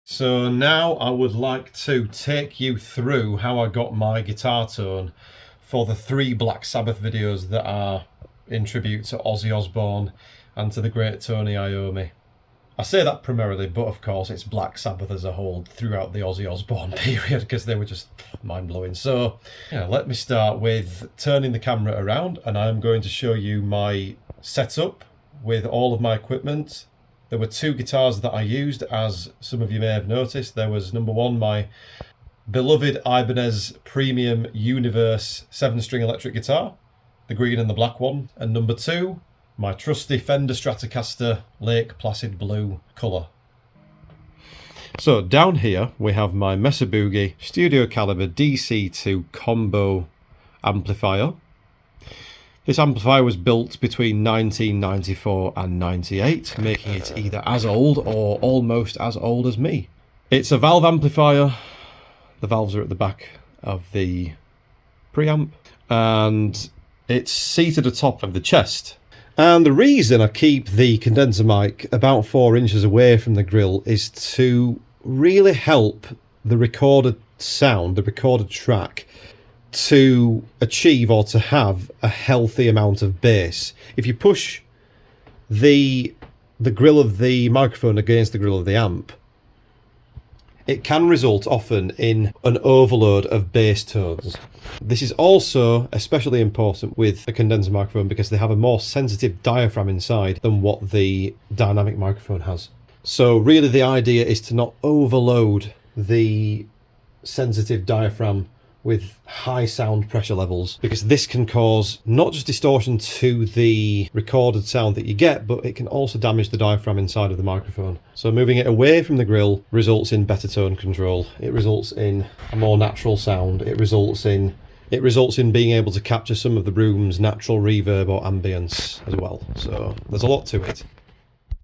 So now I would like to take you through how I got my guitar tone for the 3 Black Sabbath videos that are in tribute to Ozzy Osbourne and to the great Tony Iommi. I say that primarily, but of course it's Black Sabbath as a whole throughout the Ozzy Osbourne period because they were just mind-blowing. So yeah, let me start with turning the camera around, and I'm going to show you my setup with all of my equipment. There were 2 guitars that I used, as some of you may have noticed. There was number 1, my beloved Ibanez Premium Universe 7-string electric guitar, the green and the black one, and number 2, my trusty Fender Stratocaster Lake Placid Blue colour. So down here we have my Mesa Boogie Studio Caliber DC2 combo amplifier. This amplifier was built between 1994 and 98, making it either as old or almost as old as me. It's a valve amplifier. The valves are at the back of the preamp, and it's seated atop of the chest. And the reason I keep the condenser mic about 4 inches away from the grill is to really help the recorded sound, the recorded track, to achieve or to have a healthy amount of bass. If you push the grill of the microphone against the grill of the amp, it can result often in an overload of bass tones. This is also especially important with a condenser microphone because they have a more sensitive diaphragm inside than what the dynamic microphone has. So really the idea is to not overload the sensitive diaphragm with high sound pressure levels, because this can cause not just distortion to the recorded sound that you get, but it can also damage the diaphragm inside of the microphone. So moving it away from the grill results in better tone control. It results in a more natural sound. It results in it results in being able to capture some of the room's natural reverb or ambience as well. So there's a lot to it.